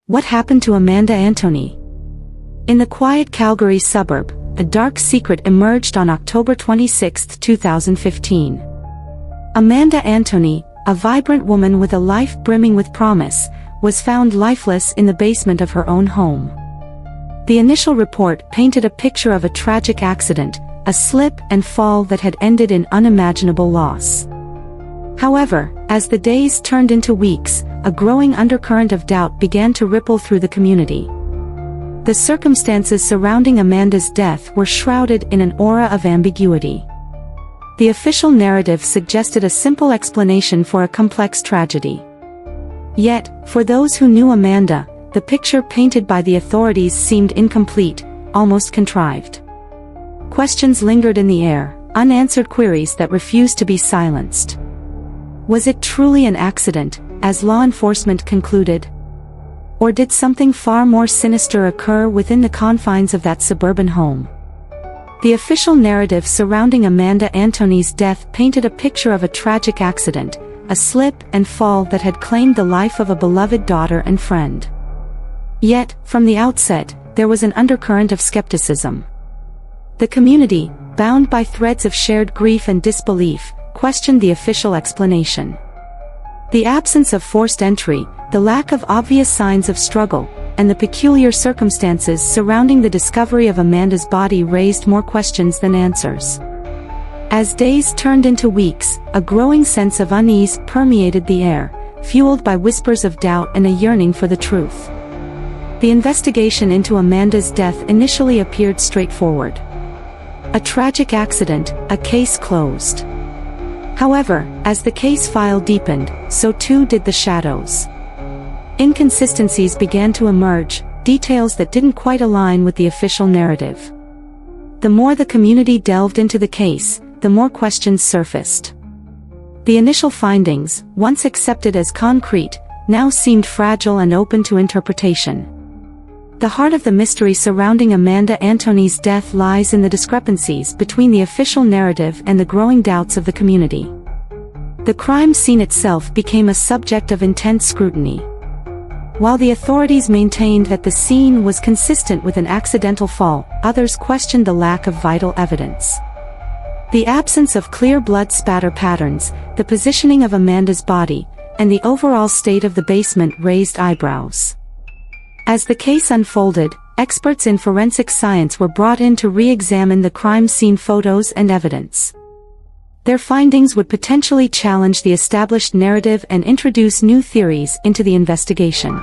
What happened to Amanda Antoni? In the quiet Calgary suburb, a dark secret emerged on October 26, 2015. Amanda Antoni, a vibrant woman with a life brimming with promise, was found lifeless in the basement of her own home. The initial report painted a picture of a tragic accident, a slip and fall that had ended in unimaginable loss. However, as the days turned into weeks, a growing undercurrent of doubt began to ripple through the community. The circumstances surrounding Amanda's death were shrouded in an aura of ambiguity. The official narrative suggested a simple explanation for a complex tragedy. Yet, for those who knew Amanda, the picture painted by the authorities seemed incomplete, almost contrived. Questions lingered in the air, unanswered queries that refused to be silenced. Was it truly an accident, as law enforcement concluded? Or did something far more sinister occur within the confines of that suburban home? The official narrative surrounding Amanda Antoni's death painted a picture of a tragic accident, a slip and fall that had claimed the life of a beloved daughter and friend. Yet, from the outset, there was an undercurrent of skepticism. The community, bound by threads of shared grief and disbelief, questioned the official explanation. The absence of forced entry, the lack of obvious signs of struggle, and the peculiar circumstances surrounding the discovery of Amanda's body raised more questions than answers. As days turned into weeks, a growing sense of unease permeated the air, fueled by whispers of doubt and a yearning for the truth. The investigation into Amanda's death initially appeared straightforward. A tragic accident, a case closed. However, as the case file deepened, so too did the shadows. Inconsistencies began to emerge, details that didn't quite align with the official narrative. The more the community delved into the case, the more questions surfaced. The initial findings, once accepted as concrete, now seemed fragile and open to interpretation. The heart of the mystery surrounding Amanda Antoni's death lies in the discrepancies between the official narrative and the growing doubts of the community. The crime scene itself became a subject of intense scrutiny. While the authorities maintained that the scene was consistent with an accidental fall, others questioned the lack of vital evidence. The absence of clear blood spatter patterns, the positioning of Amanda's body, and the overall state of the basement raised eyebrows. As the case unfolded, experts in forensic science were brought in to re-examine the crime scene photos and evidence. Their findings would potentially challenge the established narrative and introduce new theories into the investigation.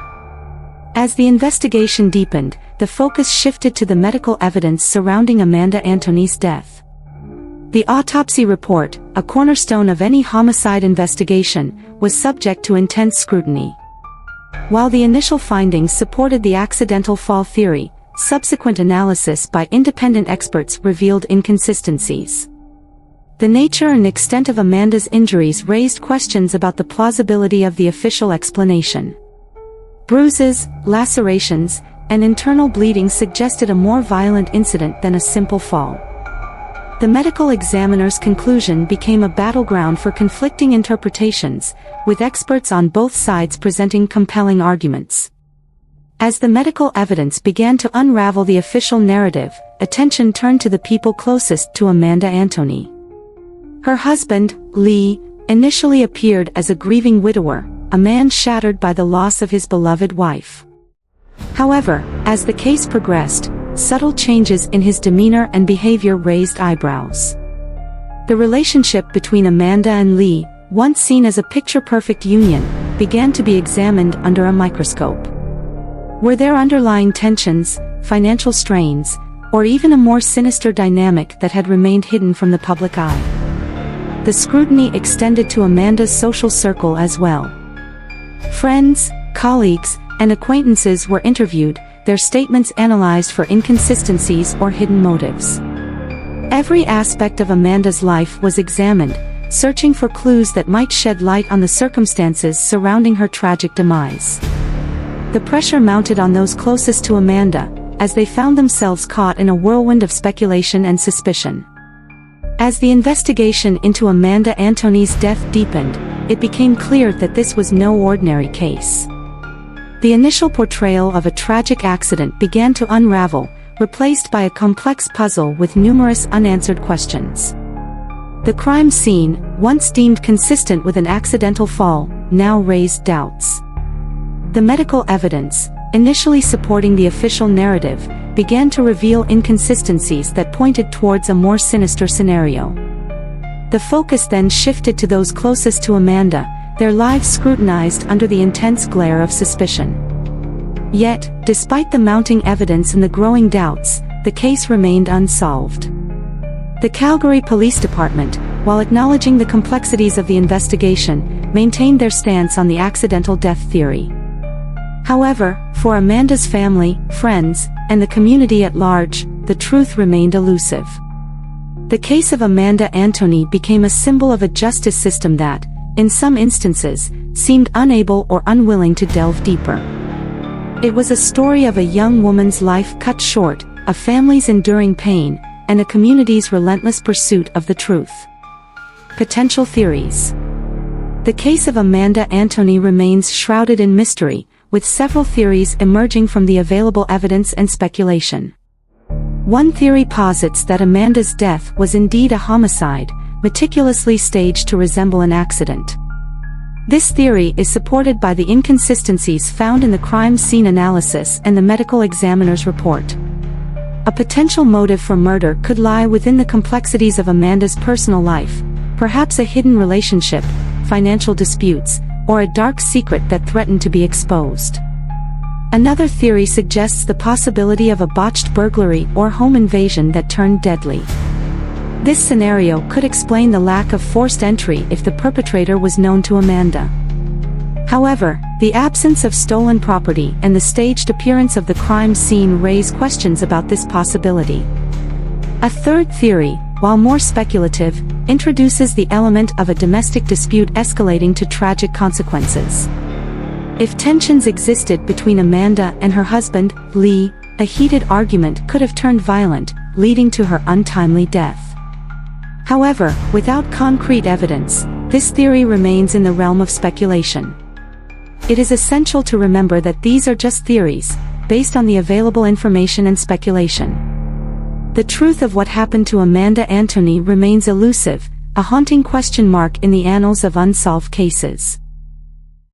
As the investigation deepened, the focus shifted to the medical evidence surrounding Amanda Antoni's death. The autopsy report, a cornerstone of any homicide investigation, was subject to intense scrutiny. While the initial findings supported the accidental fall theory, subsequent analysis by independent experts revealed inconsistencies. The nature and extent of Amanda's injuries raised questions about the plausibility of the official explanation. Bruises, lacerations, and internal bleeding suggested a more violent incident than a simple fall. The medical examiner's conclusion became a battleground for conflicting interpretations, with experts on both sides presenting compelling arguments. As the medical evidence began to unravel the official narrative, attention turned to the people closest to Amanda Antoni. Her husband, Lee, initially appeared as a grieving widower, a man shattered by the loss of his beloved wife. However, as the case progressed, subtle changes in his demeanor and behavior raised eyebrows. The relationship between Amanda and Lee, once seen as a picture-perfect union, began to be examined under a microscope. Were there underlying tensions, financial strains, or even a more sinister dynamic that had remained hidden from the public eye? The scrutiny extended to Amanda's social circle as well. Friends, colleagues, and acquaintances were interviewed, their statements analyzed for inconsistencies or hidden motives. Every aspect of Amanda's life was examined, searching for clues that might shed light on the circumstances surrounding her tragic demise. The pressure mounted on those closest to Amanda, as they found themselves caught in a whirlwind of speculation and suspicion. As the investigation into Amanda Antoni's death deepened, it became clear that this was no ordinary case. The initial portrayal of a tragic accident began to unravel, replaced by a complex puzzle with numerous unanswered questions. The crime scene, once deemed consistent with an accidental fall, now raised doubts. The medical evidence, initially supporting the official narrative, began to reveal inconsistencies that pointed towards a more sinister scenario. The focus then shifted to those closest to Amanda, their lives scrutinized under the intense glare of suspicion. Yet, despite the mounting evidence and the growing doubts, the case remained unsolved. The Calgary Police Department, while acknowledging the complexities of the investigation, maintained their stance on the accidental death theory. However, for Amanda's family, friends, and the community at large, the truth remained elusive. The case of Amanda Antoni became a symbol of a justice system that, in some instances, seemed unable or unwilling to delve deeper. It was a story of a young woman's life cut short, a family's enduring pain, and a community's relentless pursuit of the truth. Potential theories. The case of Amanda Antoni remains shrouded in mystery, with several theories emerging from the available evidence and speculation. One theory posits that Amanda's death was indeed a homicide, meticulously staged to resemble an accident. This theory is supported by the inconsistencies found in the crime scene analysis and the medical examiner's report. A potential motive for murder could lie within the complexities of Amanda's personal life, perhaps a hidden relationship, financial disputes, or a dark secret that threatened to be exposed. Another theory suggests the possibility of a botched burglary or home invasion that turned deadly. This scenario could explain the lack of forced entry if the perpetrator was known to Amanda. However, the absence of stolen property and the staged appearance of the crime scene raise questions about this possibility. A third theory, while more speculative, introduces the element of a domestic dispute escalating to tragic consequences. If tensions existed between Amanda and her husband, Lee, a heated argument could have turned violent, leading to her untimely death. However, without concrete evidence, this theory remains in the realm of speculation. It is essential to remember that these are just theories, based on the available information and speculation. The truth of what happened to Amanda Antoni remains elusive, a haunting question mark in the annals of unsolved cases.